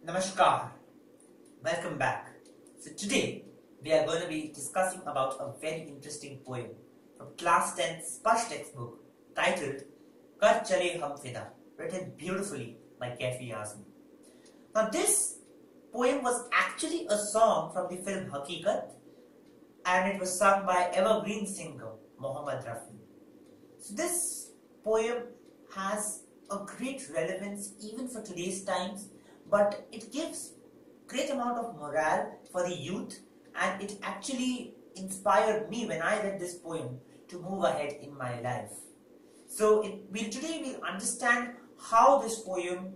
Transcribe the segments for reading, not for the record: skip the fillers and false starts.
Namaskar. Welcome back. So today we are going to be discussing about a very interesting poem from class 10 Sparsh textbook titled Chale Fida, written beautifully by Kaifi Zami. Now this poem was actually a song from the film Haqeeqat, and it was sung by evergreen singer Mohammad Rafi. So this poem has a great relevance even for today's times, but it gives great amount of morale for the youth, and it actually inspired me when I read this poem to move ahead in my life. So today we'll understand how this poem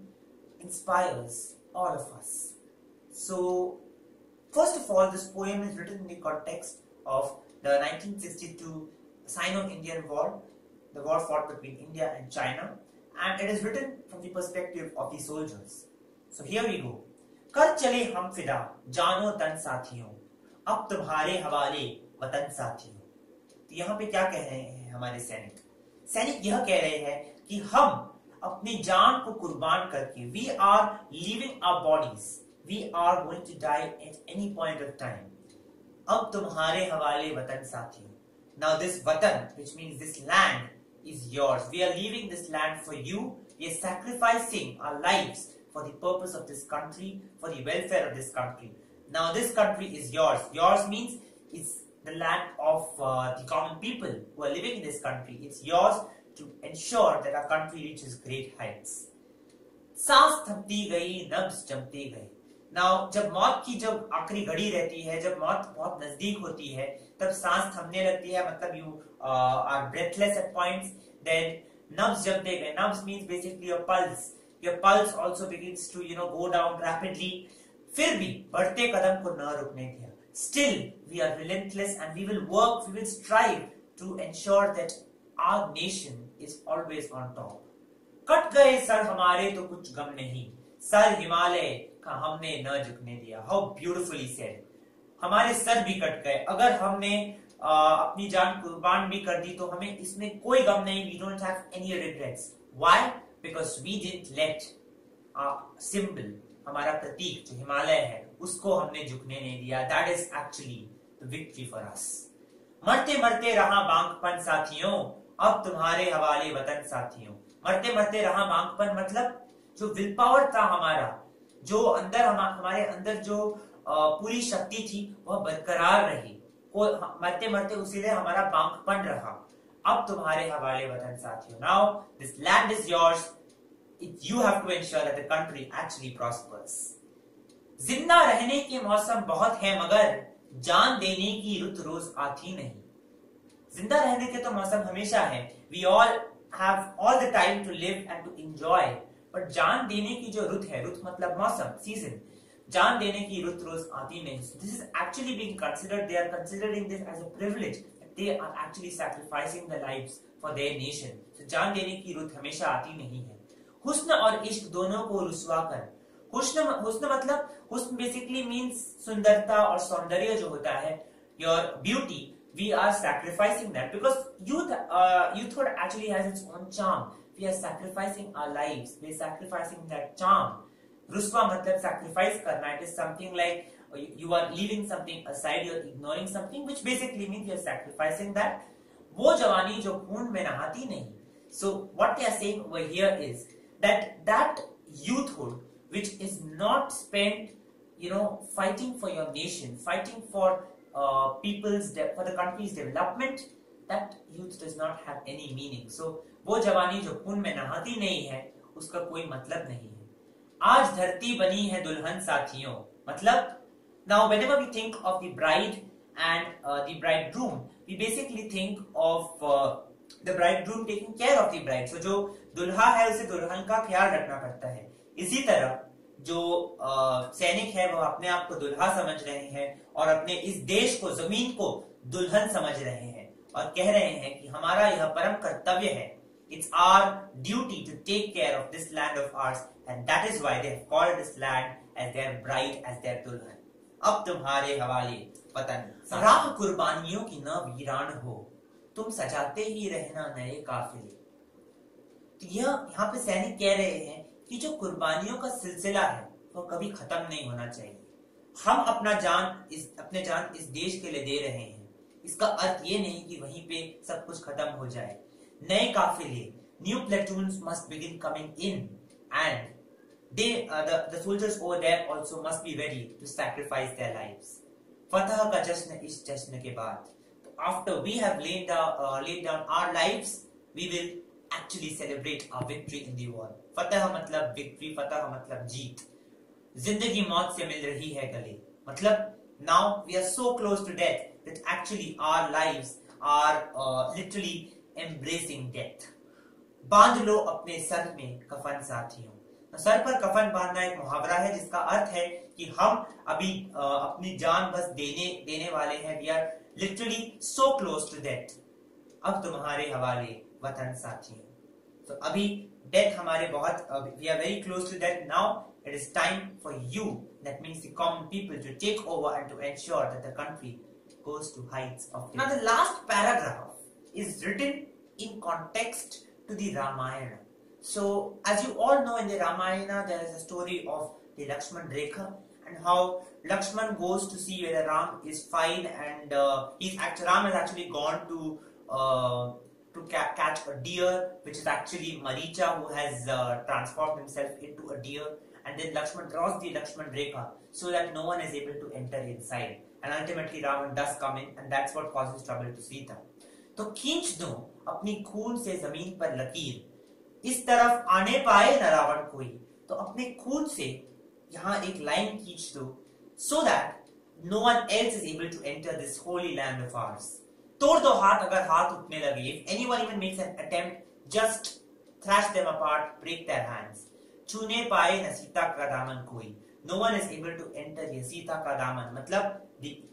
inspires all of us. So first of all, this poem is written in the context of the 1962 Sino-Indian War, the war fought between India and China, and it is written from the perspective of the soldiers. So here we go. कर चले हम फिदा जानो तन साथियों, अब तुम्हारे हवाले वतन साथियों। तो यहाँ पे क्या कह रहे हैं हमारे सैनिक यह कह रहे हैं कि हम अपनी जान को कुर्बान करके we are leaving our bodies, we are going to die at any point of time. अब तुम्हारे हवाले वतन साथियों. Now this वतन, which means this land, is yours. We are leaving this land for you. We are sacrificing our lives for the purpose of this country, for the welfare of this country. Now this country is yours. Yours means it's the land of the common people who are living in this country. It's yours to ensure that our country reaches great heights. सांस थमती गई, नब्ज जमते गए. Now जब मौत की जब आखिरी घड़ी रहती है, जब मौत बहुत नजदीक होती है, तब सांस थमने लगती है, मतलब you are breathless at points. Then nabs जमते गए. Nabs means basically your pulse. Your pulse also begins to go down rapidly. फिर भी बढ़ते कदम को न रुकने दिया. Still we are relentless and we will work, we will strive to ensure that our nation is always on top. Cut गए sir हमारे तो कुछ गम नहीं, सर हिमालय का हमने न झुकने दिया. How beautifully said. हमारे सर भी कट गए, अगर हमने अपनी जान कुर्बान भी कर दी तो हमें इसमें कोई गम नहीं. We don't have any regrets. Why? Because we didn't let our symbol, हमारा प्रतीक जो हिमालय है, उसको हमने झुकने नहीं दिया. That is actually the victory for us. मरते मरते रहा बांकपन साथियों, अब तुम्हारे हवाले वतन साथियों. मरते मरते रहा बांकपन मतलब जो विल पावर था हमारा, जो अंदर हमारे अंदर जो पूरी शक्ति थी, वह बरकरार रही. मरते मरते उसीलिए हमारा बांकपन रहा. अब तुम्हारे हवाले वतन साथियों. Now this land is yours. You have to ensure that the country actually prospers. जिंदा रहने के मौसम बहुत है मगर जान देने की रुत रोज आती नहीं. जिंदा रहने के तो मौसम हमेशा है. We all have all the time to live and to enjoy. But जान देने की जो रुत है, रुत मतलब मौसम, season. जान देने की रुत रोज आती नहीं. So this is actually being considered. They are considering this as a privilege. They are actually sacrificing their lives for their nation. So जान देने की रुत हमेशा आती नहीं है. हुस्न और इश्क दोनों को रुसवा कर. हुस्न मतलब हुस्न basically means सुंदरता और सौंदर्य जो होता है, your beauty. We are sacrificing that because youthhood actually has its own charm. We are sacrificing our lives. We are sacrificing that charm. रुसवा मतलब sacrifice करना. It is something like you are leaving something aside, you are ignoring something, which basically means you are sacrificing that. वो जवानी जो खून में नहाती नहीं. So what they are saying over here is that youthhood which is not spent fighting for your nation, fighting for for the country's development, that youth does not have any meaning. So वो जवानी जो खून में नहाती नहीं है, उसका कोई मतलब नहीं है. आज धरती बनी है दुल्हन साथियों. मतलब now whenever we think of the bride and the bridegroom, we basically think of the bridegroom taking care of the bride. So जो दुल्हा है उसे दुल्हन का ख्याल रखना पड़ता है. इसी तरह जो सैनिक है वह अपने आप को दुल्हा समझ रहे हैं और अपने इस देश को, जमीन को दुल्हन समझ रहे हैं और कह रहे हैं कि हमारा यह परम कर्तव्य है. It's our duty to take care of this land of ours, and that is why they have called this land as their bride, as their दुल्हन. अब तुम्हारे हवाले वतन. राह कुर्बानियों की न वीरान हो, तुम सजाते ही रहना नए काफिले. तो यहाँ पे सैनिक कह रहे हैं कि जो कुर्बानियों का सिलसिला है वो कभी खत्म नहीं होना चाहिए। हम अपने जान इस देश के लिए दे रहे हैं। इसका अर्थ ये नहीं कि वहीं पे सब कुछ खत्म हो जाए। नए काफिले, new platoons must begin coming in, and the soldiers over there also must be ready to sacrifice their lives. फतह का जश्न इस जश्न के बाद, after we have laid down our lives, we will actually celebrate our victory in the war. फतह मतलब victory, फतह मतलब जीत। जिंदगी मौत से मिल रही है गले, मतलब now we are so close to death that actually our lives are literally embracing death. बांध लो अपने सर में कफन साथियों। सर पर कफन बांधना एक मुहावरा है जिसका अर्थ है कि हम अभी अपनी जान बस देने वाले हैं। We are literally so close to death. अब तुम्हारे हवाले वतन साथियों। तो अभी डेथ हमारे बहुत, we are very close to death now. It is time for you, that means the common people, to take over and to ensure that the country goes to heights of. Now the last paragraph is written in context to the Ramayana. So as you all know, in the Ramayana there is a story of the Lakshman Rekha, and how Lakshman goes to see whether Ram is fine, and Ram has actually gone to catch a deer, which is actually Maricha, who has transformed himself into a deer. And then Lakshman draws the Lakshman Rekha so that no one is able to enter inside. And ultimately Ravan does come in, and that's what causes trouble to Sita. तो खींच दो अपनी खून से जमीन पर लकीर, इस तरफ आने पाए न रावण कोई। तो अपने खून से यहाँ एक लाइन खींच दो, so that no one else is able to enter this holy land of ours. तोड़ दो हाथ अगर हाथ उठने लगे. If anyone even makes an attempt, just thrash them apart, break their hands. छूने पाए न सीता का दामन कोई. No one is able to enter ये सीता का दामन, मतलब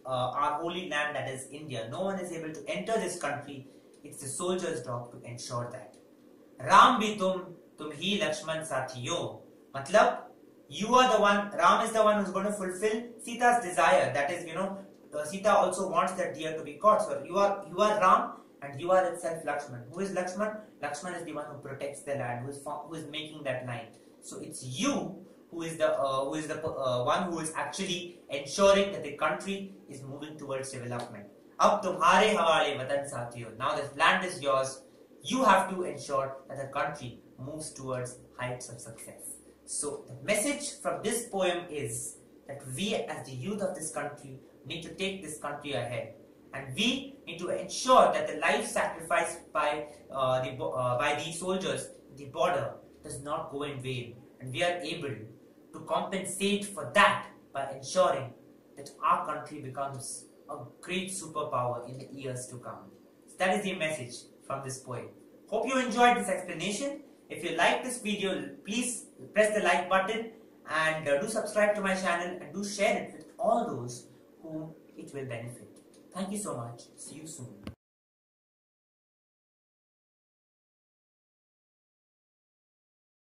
our holy land, that is India. No one is able to enter this country. It's the soldier's job to ensure that. Ram भी तुम ही लक्ष्मण साथियों, मतलब you are the one, Ram is the one who's going to fulfill Sita's desire. That is, Sita also wants that deer to be caught. So you are Ram, and you are itself Lakshman. Who is Lakshman? Lakshman is the one who protects the land, who is making that line. So it's you who is the one who is actually ensuring that the country is moving towards development. अब तुम्हारे हवाले वतन साथियों. Now this land is yours. You have to ensure that the country moves towards heights of success. So the message from this poem is that we as the youth of this country need to take this country ahead, and we need to ensure that the life sacrificed by the soldiers at the border does not go in vain, and we are able to compensate for that by ensuring that our country becomes a great superpower in the years to come. So that is the message from this poem. Hope you enjoyed this explanation. If you like this video, please press the like button, and do subscribe to my channel, and do share it with all those whom it will benefit. Thank you so much. See you soon.